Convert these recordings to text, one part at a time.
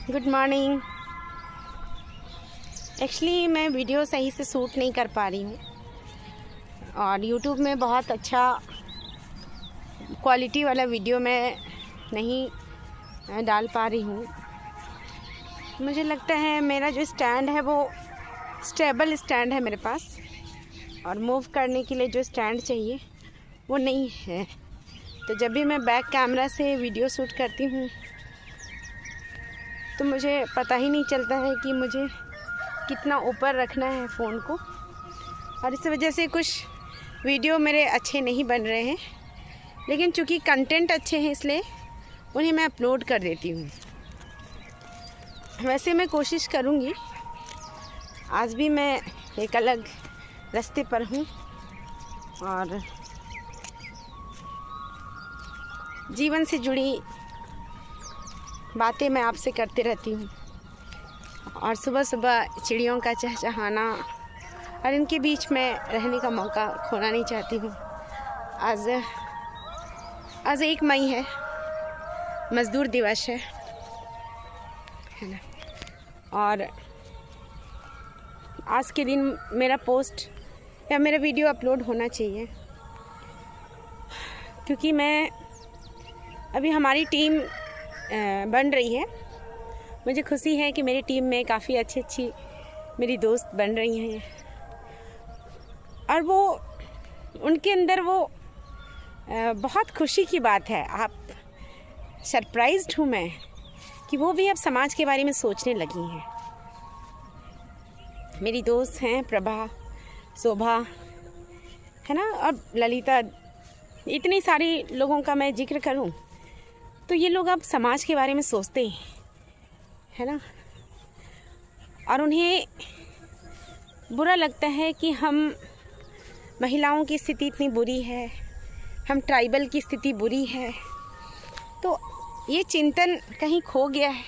Good morning. Actually मैं video सही से शूट नहीं कर पा रही हूँ और यूट्यूब में बहुत अच्छा क्वालिटी वाला वीडियो मैं नहीं डाल पा रही हूँ। मुझे लगता है मेरा जो स्टैंड है वो स्टेबल स्टैंड है मेरे पास, और मूव करने के लिए जो स्टैंड चाहिए वो नहीं है। तो जब भी मैं बैक कैमरा से वीडियो शूट करती हूँ तो मुझे पता ही नहीं चलता है कि मुझे कितना ऊपर रखना है फ़ोन को, और इस वजह से कुछ वीडियो मेरे अच्छे नहीं बन रहे हैं। लेकिन चूँकि कंटेंट अच्छे हैं इसलिए उन्हें मैं अपलोड कर देती हूँ। वैसे मैं कोशिश करूँगी, आज भी मैं एक अलग रास्ते पर हूँ और जीवन से जुड़ी बातें मैं आपसे करते रहती हूँ, और सुबह सुबह चिड़ियों का चहचहाना और इनके बीच में रहने का मौका खोना नहीं चाहती हूँ। आज 1 मई है, मज़दूर दिवस है ना। और आज के दिन मेरा पोस्ट या मेरा वीडियो अपलोड होना चाहिए, क्योंकि मैं अभी हमारी टीम बन रही है। मुझे खुशी है कि मेरी टीम में काफ़ी अच्छी मेरी दोस्त बन रही हैं, और वो उनके अंदर वो बहुत खुशी की बात है। आप सरप्राइज्ड हूँ मैं कि वो भी अब समाज के बारे में सोचने लगी हैं। मेरी दोस्त हैं प्रभा, शोभा है ना, और ललिता, इतनी सारी लोगों का मैं जिक्र करूं तो ये लोग अब समाज के बारे में सोचते हैं, है ना। और उन्हें बुरा लगता है कि हम महिलाओं की स्थिति इतनी बुरी है, हम ट्राइबल की स्थिति बुरी है। तो ये चिंतन कहीं खो गया है,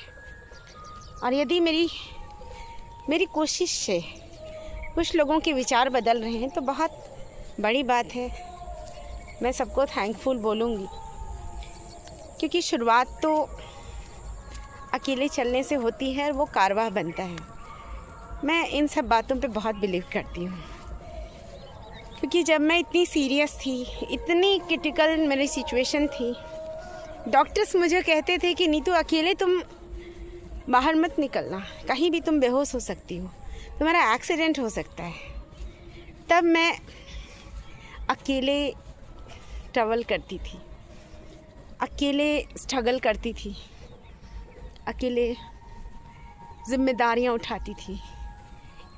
और यदि मेरी कोशिश से कुछ लोगों के विचार बदल रहे हैं तो बहुत बड़ी बात है। मैं सबको थैंकफुल बोलूँगी, क्योंकि शुरुआत तो अकेले चलने से होती है और वो कारवां बनता है। मैं इन सब बातों पे बहुत बिलीव करती हूँ, क्योंकि जब मैं इतनी सीरियस थी, इतनी क्रिटिकल मेरी सिचुएशन थी, डॉक्टर्स मुझे कहते थे कि नीतू अकेले तुम बाहर मत निकलना, कहीं भी तुम बेहोश हो सकती हो, तुम्हारा एक्सीडेंट हो सकता है। तब मैं अकेले ट्रैवल करती थी, अकेले स्ट्रगल करती थी, अकेले जिम्मेदारियां उठाती थी।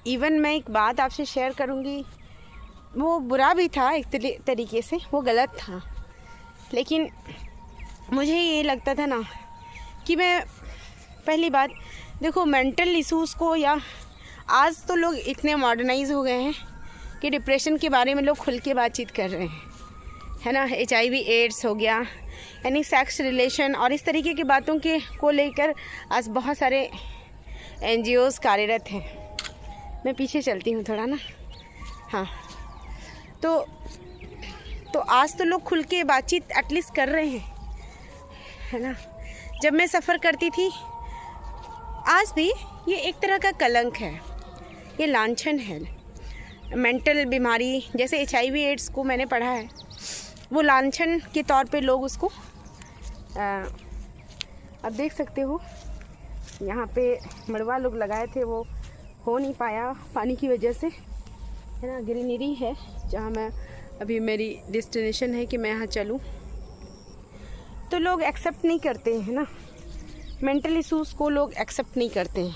इवन मैं एक बात आपसे शेयर करूंगी, वो बुरा भी था एक तरीके से, वो गलत था, लेकिन मुझे ये लगता था ना कि मैं, पहली बात देखो, मेंटल इश्यूज़ को, या आज तो लोग इतने मॉडर्नाइज हो गए हैं कि डिप्रेशन के बारे में लोग खुल के बातचीत कर रहे हैं, है ना। HIV एड्स हो गया, यानी सेक्स रिलेशन और इस तरीके की बातों के को लेकर आज बहुत सारे NGOs कार्यरत हैं। मैं पीछे चलती हूँ थोड़ा ना, हाँ। तो आज तो लोग खुल के बातचीत एटलीस्ट कर रहे हैं, है ना। जब मैं सफ़र करती थी, आज भी ये एक तरह का कलंक है, ये लांछन है। मेंटल बीमारी जैसे HIV एड्स को मैंने पढ़ा है, वो लांछन के तौर पे लोग उसको अब देख सकते हो, यहाँ पे मड़वा लोग लगाए थे, वो हो नहीं पाया पानी की वजह से, है ना। ग्रीनरी है जहाँ मैं अभी, मेरी डेस्टिनेशन है कि मैं यहाँ चलूँ, तो लोग एक्सेप्ट नहीं करते हैं ना। मेंटल इश्यूज़ को लोग एक्सेप्ट नहीं करते हैं,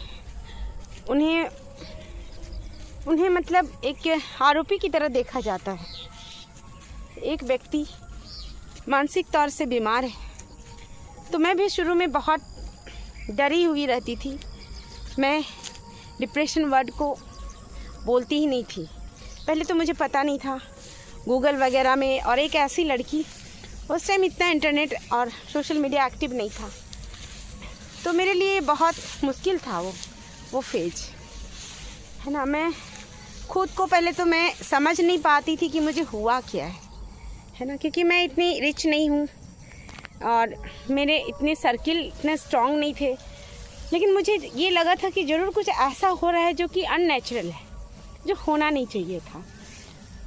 उन्हें मतलब एक आरोपी की तरह देखा जाता है। एक व्यक्ति मानसिक तौर से बीमार है, तो मैं भी शुरू में बहुत डरी हुई रहती थी। मैं डिप्रेशन वर्ड को बोलती ही नहीं थी। पहले तो मुझे पता नहीं था गूगल वगैरह में, और एक ऐसी लड़की, उस टाइम इतना इंटरनेट और सोशल मीडिया एक्टिव नहीं था, तो मेरे लिए बहुत मुश्किल था वो फेज, है ना। मैं खुद को पहले तो मैं समझ नहीं पाती थी कि मुझे हुआ क्या है ना, क्योंकि मैं इतनी रिच नहीं हूँ और मेरे इतने सर्किल इतने स्ट्रॉन्ग नहीं थे लेकिन मुझे ये लगा था कि ज़रूर कुछ ऐसा हो रहा है जो कि अननेचुरल है, जो होना नहीं चाहिए था।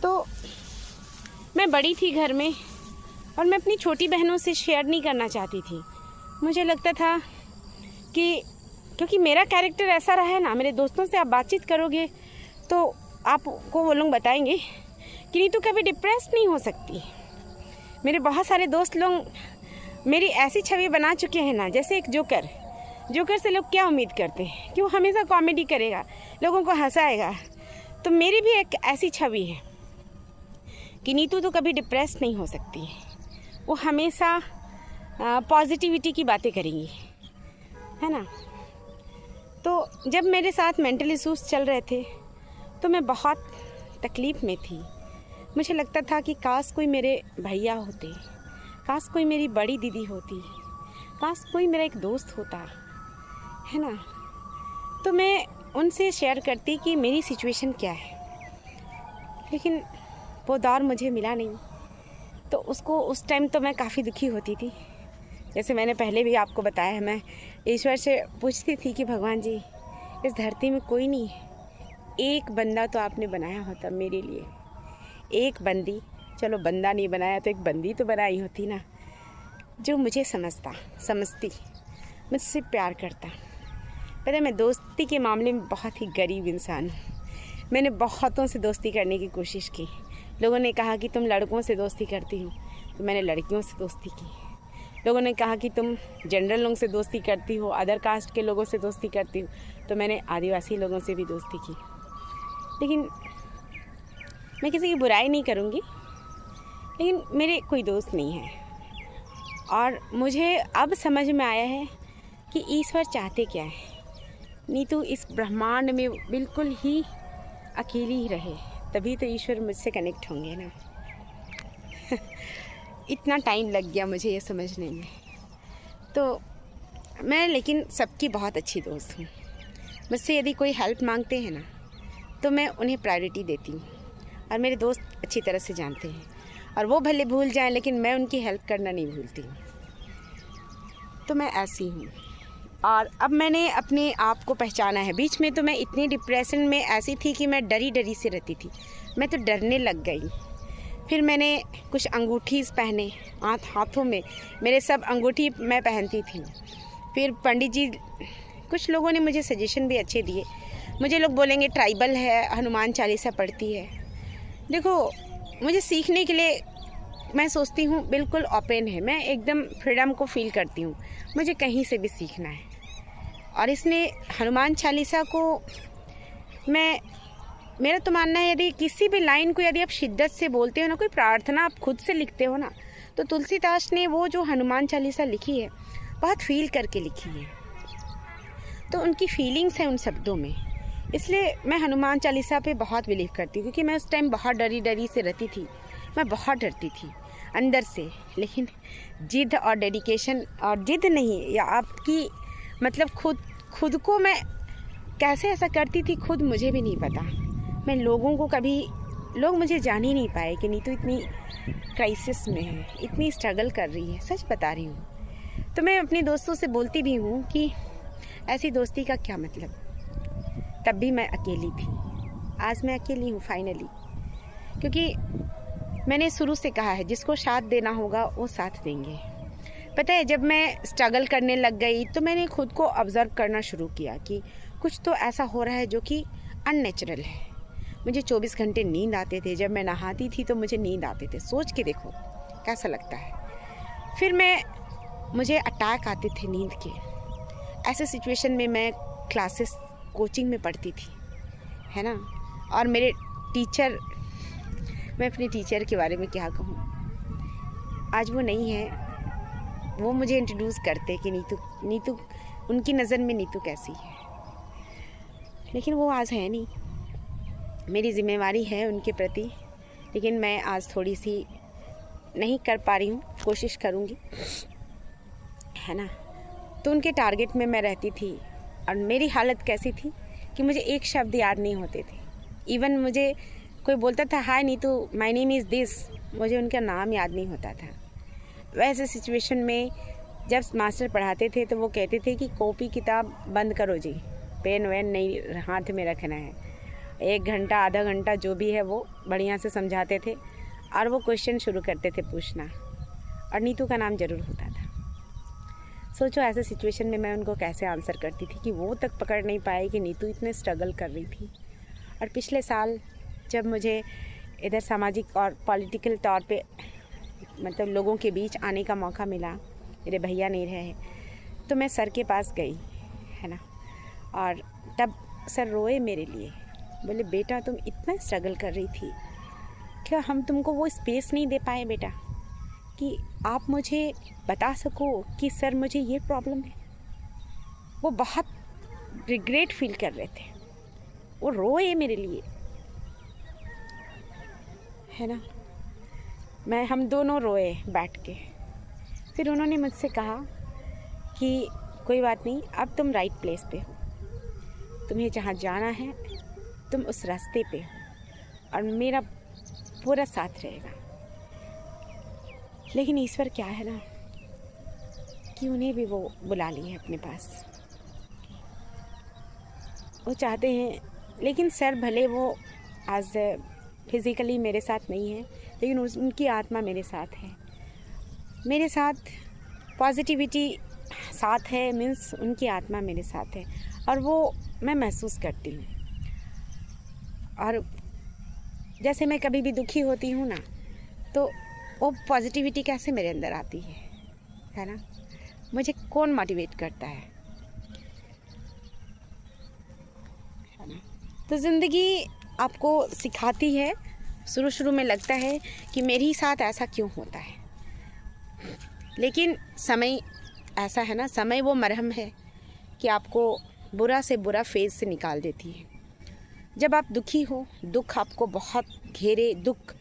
तो मैं बड़ी थी घर में और मैं अपनी छोटी बहनों से शेयर नहीं करना चाहती थी। मुझे लगता था कि क्योंकि मेरा कैरेक्टर ऐसा रहा है ना, मेरे दोस्तों से आप बातचीत करोगे तो आपको वो लोग बताएंगे कि नीतू कभी डिप्रेस नहीं हो सकती। मेरे बहुत सारे दोस्त लोग मेरी ऐसी छवि बना चुके हैं ना, जैसे एक जोकर से लोग क्या उम्मीद करते हैं कि वो हमेशा कॉमेडी करेगा, लोगों को हंसाएगा। तो मेरी भी एक ऐसी छवि है कि नीतू तो कभी डिप्रेस नहीं हो सकती, वो हमेशा पॉजिटिविटी की बातें करेंगी, है ना। तो जब मेरे साथ मेंटल इश्यूज़ चल रहे थे तो मैं बहुत तकलीफ़ में थी। मुझे लगता था कि काश कोई मेरे भैया होते, काश कोई मेरी बड़ी दीदी होती, काश कोई मेरा एक दोस्त होता, है ना। तो मैं उनसे शेयर करती कि मेरी सिचुएशन क्या है, लेकिन वो दौर मुझे मिला नहीं। तो उस टाइम तो मैं काफ़ी दुखी होती थी। जैसे मैंने पहले भी आपको बताया है, मैं ईश्वर से पूछती थी कि भगवान जी, इस धरती में कोई नहीं है, एक बंदा तो आपने बनाया होता मेरे लिए, एक बंदी, चलो बंदा नहीं बनाया तो एक बंदी तो बनाई होती ना, जो मुझे समझती, मुझसे प्यार करता। पता है, मैं दोस्ती के मामले में बहुत ही गरीब इंसान हूँ। मैंने बहुतों से दोस्ती करने की कोशिश की। लोगों ने कहा कि तुम लड़कों से दोस्ती करती हो, तो मैंने लड़कियों से दोस्ती की। लोगों ने कहा कि तुम जनरल लोगों से दोस्ती करती हो, अदर कास्ट के लोगों से दोस्ती करती हो, तो मैंने आदिवासी लोगों से भी दोस्ती की। लेकिन मैं किसी की बुराई नहीं करूँगी, लेकिन मेरे कोई दोस्त नहीं है। और मुझे अब समझ में आया है कि ईश्वर चाहते क्या है। नीतू इस ब्रह्मांड में बिल्कुल ही अकेली ही रहे, तभी तो ईश्वर मुझसे कनेक्ट होंगे ना। इतना टाइम लग गया मुझे ये समझने में। तो मैं लेकिन सबकी बहुत अच्छी दोस्त हूँ। मुझसे यदि कोई हेल्प मांगते हैं ना, तो मैं उन्हें प्रायोरिटी देती हूँ, और मेरे दोस्त अच्छी तरह से जानते हैं। और वो भले भूल जाएं, लेकिन मैं उनकी हेल्प करना नहीं भूलती हूँ। तो मैं ऐसी हूँ। और अब मैंने अपने आप को पहचाना है। बीच में तो मैं इतनी डिप्रेशन में ऐसी थी कि मैं डरी से रहती थी, मैं तो डरने लग गई। फिर मैंने कुछ अंगूठी पहने, हाथों में मेरे सब अंगूठी मैं पहनती थी। फिर पंडित जी, कुछ लोगों ने मुझे सजेशन भी अच्छे दिए। मुझे लोग बोलेंगे ट्राइबल है, हनुमान चालीसा पढ़ती है। देखो, मुझे सीखने के लिए मैं सोचती हूँ बिल्कुल ओपन है, मैं एकदम फ्रीडम को फील करती हूँ, मुझे कहीं से भी सीखना है। और इसमें हनुमान चालीसा को मेरा तो मानना है, यदि किसी भी लाइन को यदि आप शिद्दत से बोलते हो ना, कोई प्रार्थना आप खुद से लिखते हो ना, तो तुलसीदास ने वो जो हनुमान चालीसा लिखी है बहुत फील करके लिखी है। तो उनकी फीलिंग्स हैं उन शब्दों में, इसलिए मैं हनुमान चालीसा पे बहुत बिलीव करती हूँ। क्योंकि मैं उस टाइम बहुत डरी से रहती थी, मैं बहुत डरती थी अंदर से। लेकिन जिद और डेडिकेशन, और जिद नहीं या आपकी मतलब खुद को मैं कैसे ऐसा करती थी खुद मुझे भी नहीं पता। मैं लोग मुझे जान ही नहीं पाए कि नीतू इतनी क्राइसिस में है, इतनी स्ट्रगल कर रही है। सच बता रही हूँ। तो मैं अपने दोस्तों से बोलती भी हूँ कि ऐसी दोस्ती का क्या मतलब। तब भी मैं अकेली थी, आज मैं अकेली हूँ फाइनली। क्योंकि मैंने शुरू से कहा है, जिसको साथ देना होगा वो साथ देंगे। पता है, जब मैं स्ट्रगल करने लग गई तो मैंने खुद को ऑब्ज़र्व करना शुरू किया कि कुछ तो ऐसा हो रहा है जो कि अननेचुरल है। मुझे 24 घंटे नींद आते थे, जब मैं नहाती थी तो मुझे नींद आते थे। सोच के देखो कैसा लगता है। फिर मुझे अटैक आते थे नींद के। ऐसे सिचुएशन में मैं क्लासेस कोचिंग में पढ़ती थी, है ना। और मेरे टीचर, मैं अपने टीचर के बारे में क्या कहूँ, आज वो नहीं है। वो मुझे इंट्रोड्यूस करते कि नीतू उनकी नज़र में नीतू कैसी है, लेकिन वो आज है नहीं। मेरी जिम्मेवारी है उनके प्रति, लेकिन मैं आज थोड़ी सी नहीं कर पा रही हूँ, कोशिश करूँगी, है ना। तो उनके टारगेट में मैं रहती थी। और मेरी हालत कैसी थी कि मुझे एक शब्द याद नहीं होते थे। इवन मुझे कोई बोलता था hi Neetu, my name is this, मुझे उनका नाम याद नहीं होता था। वैसे सिचुएशन में जब मास्टर पढ़ाते थे तो वो कहते थे कि कॉपी किताब बंद करो जी, पेन वेन नहीं हाथ में रखना है। 1 घंटा आधा घंटा जो भी है वो बढ़िया से समझाते थे और वो क्वेश्चन शुरू करते थे पूछना, और नीतू का नाम ज़रूर होता था। सोचो ऐसे सिचुएशन में मैं उनको कैसे आंसर करती थी कि वो तक पकड़ नहीं पाए कि नीतू इतने स्ट्रगल कर रही थी। और पिछले साल जब मुझे इधर सामाजिक और पॉलिटिकल तौर पे मतलब लोगों के बीच आने का मौका मिला, मेरे भैया नहीं रहे, तो मैं सर के पास गई, है ना, और तब सर रोए मेरे लिए, बोले बेटा तुम इतना स्ट्रगल कर रही थी, क्या हम तुमको वो स्पेस नहीं दे पाए बेटा कि आप मुझे बता सको कि सर मुझे ये प्रॉब्लम है। वो बहुत रिग्रेट फील कर रहे थे, वो रोए मेरे लिए, है ना। हम दोनों रोए बैठ के। फिर उन्होंने मुझसे कहा कि कोई बात नहीं, अब तुम राइट प्लेस पे हो, तुम्हें जहाँ जाना है तुम उस रास्ते पे हो और मेरा पूरा साथ रहेगा। लेकिन ईश्वर क्या है ना कि उन्हें भी वो बुला लिए अपने पास, वो चाहते हैं। लेकिन सर भले वो आज फिज़िकली मेरे साथ नहीं है, लेकिन उनकी आत्मा मेरे साथ है, मेरे साथ पॉजिटिविटी साथ है, मीन्स उनकी आत्मा मेरे साथ है, और वो मैं महसूस करती हूँ। और जैसे मैं कभी भी दुखी होती हूँ ना, तो वो पॉजिटिविटी कैसे मेरे अंदर आती है ना। मुझे कौन मोटिवेट करता है ना। तो ज़िंदगी आपको सिखाती है। शुरू में लगता है कि मेरे साथ ऐसा क्यों होता है, लेकिन समय ऐसा है ना, समय वो मरहम है कि आपको बुरा से बुरा फेज़ से निकाल देती है। जब आप दुखी हो, दुख आपको बहुत घेरे, दुख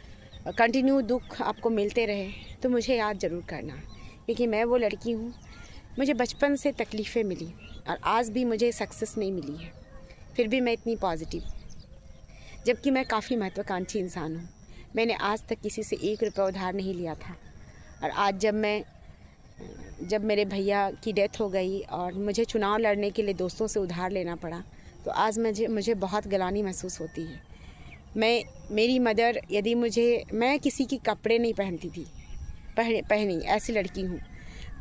कंटिन्यू दुख आपको मिलते रहे, तो मुझे याद ज़रूर करना, क्योंकि मैं वो लड़की हूँ, मुझे बचपन से तकलीफ़ें मिली और आज भी मुझे सक्सेस नहीं मिली है, फिर भी मैं इतनी पॉजिटिव, जबकि मैं काफ़ी महत्वाकांक्षी इंसान हूँ। मैंने आज तक किसी से 1 रुपया उधार नहीं लिया था, और आज जब मेरे भैया की डेथ हो गई और मुझे चुनाव लड़ने के लिए दोस्तों से उधार लेना पड़ा, तो आज मुझे बहुत गिलानी महसूस होती है। मेरी मदर यदि मैं किसी की कपड़े नहीं पहनती थी, पहनी ऐसी लड़की हूँ,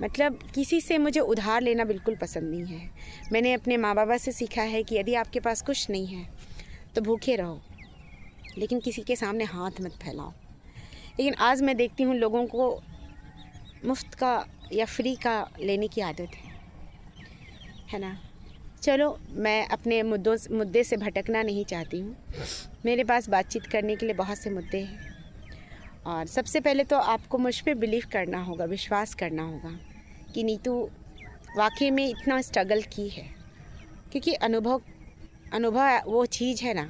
मतलब किसी से मुझे उधार लेना बिल्कुल पसंद नहीं है। मैंने अपने माँ बाबा से सीखा है कि यदि आपके पास कुछ नहीं है तो भूखे रहो, लेकिन किसी के सामने हाथ मत फैलाओ। लेकिन आज मैं देखती हूँ लोगों को मुफ्त का या फ्री का लेने की आदत है ना। चलो, मैं अपने मुद्दे से भटकना नहीं चाहती हूँ। मेरे पास बातचीत करने के लिए बहुत से मुद्दे हैं, और सबसे पहले तो आपको मुझ पे बिलीव करना होगा, विश्वास करना होगा कि नीतू वाकई में इतना स्ट्रगल की है, क्योंकि अनुभव वो चीज़ है ना,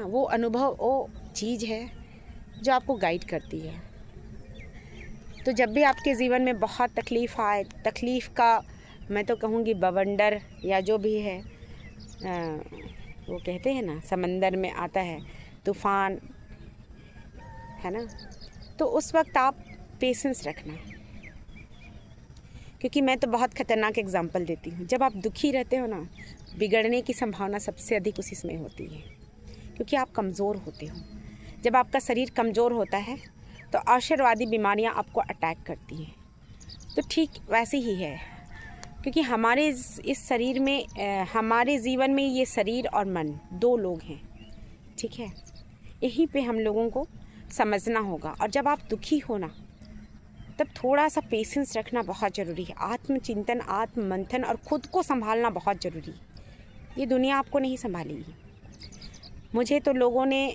वो अनुभव वो चीज़ है जो आपको गाइड करती है। तो जब भी आपके जीवन में बहुत तकलीफ़ आए, तकलीफ़ का मैं तो कहूँगी बवंडर या जो भी है, वो कहते हैं ना समंदर में आता है तूफ़ान, है ना, तो उस वक्त आप पेशेंस रखना, क्योंकि मैं तो बहुत ख़तरनाक एग्जांपल देती हूँ। जब आप दुखी रहते हो ना, बिगड़ने की संभावना सबसे अधिक उसी समय होती है, क्योंकि आप कमज़ोर होते हो। जब आपका शरीर कमज़ोर होता है तो आशीर्वादी बीमारियाँ आपको अटैक करती हैं। तो ठीक वैसे ही है, क्योंकि हमारे इस शरीर में, हमारे जीवन में ये शरीर और मन 2 लोग हैं, ठीक है। यहीं पे हम लोगों को समझना होगा। और जब आप दुखी हो ना, तब थोड़ा सा पेशेंस रखना बहुत ज़रूरी है। आत्मचिंतन, आत्ममंथन और ख़ुद को संभालना बहुत ज़रूरी है। ये दुनिया आपको नहीं संभालेगी। मुझे तो लोगों ने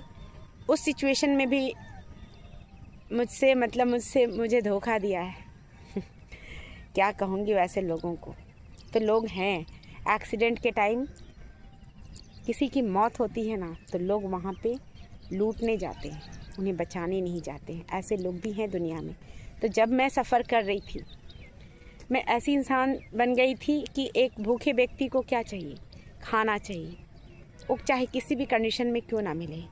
उस सिचुएशन में भी मुझे धोखा दिया है क्या कहूँगी वैसे लोगों को। तो लोग हैं, एक्सीडेंट के टाइम किसी की मौत होती है ना, तो लोग वहाँ पे लूटने जाते हैं, उन्हें बचाने नहीं जाते हैं। ऐसे लोग भी हैं दुनिया में। तो जब मैं सफ़र कर रही थी, मैं ऐसी इंसान बन गई थी कि एक भूखे व्यक्ति को क्या चाहिए, खाना चाहिए, वो चाहे किसी भी कंडीशन में क्यों ना मिले।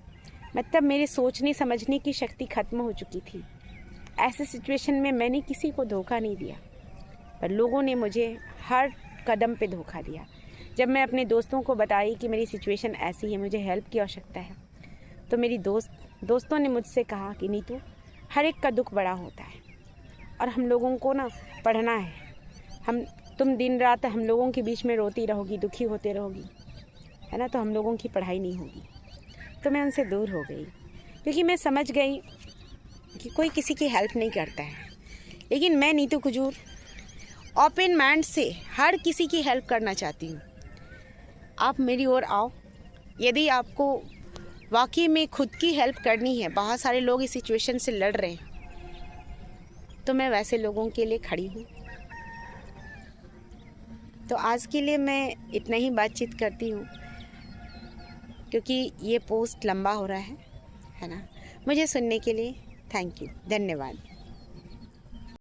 मतलब मेरे सोचने समझने की शक्ति ख़त्म हो चुकी थी। ऐसे सिचुएशन में मैंने किसी को धोखा नहीं दिया, पर लोगों ने मुझे हर कदम पे धोखा दिया। जब मैं अपने दोस्तों को बताई कि मेरी सिचुएशन ऐसी है, मुझे हेल्प की आवश्यकता है, तो मेरी दोस्तों ने मुझसे कहा कि नीतू, हर एक का दुख बड़ा होता है और हम लोगों को ना पढ़ना है। तुम दिन रात हम लोगों के बीच में रोती रहोगी, दुखी होते रहोगी, है ना, तो हम लोगों की पढ़ाई नहीं होगी। तो मैं उनसे दूर हो गई, क्योंकि मैं समझ गई कि कोई किसी की हेल्प नहीं करता है। लेकिन मैं नीतू कुजूर ओपन माइंड से हर किसी की हेल्प करना चाहती हूँ। आप मेरी ओर आओ। यदि आपको वाकई में खुद की हेल्प करनी है, बहुत सारे लोग इस सिचुएशन से लड़ रहे हैं, तो मैं वैसे लोगों के लिए खड़ी हूँ। तो आज के लिए मैं इतना ही बातचीत करती हूँ, क्योंकि ये पोस्ट लंबा हो रहा है ना। मुझे सुनने के लिए थैंक यू, धन्यवाद।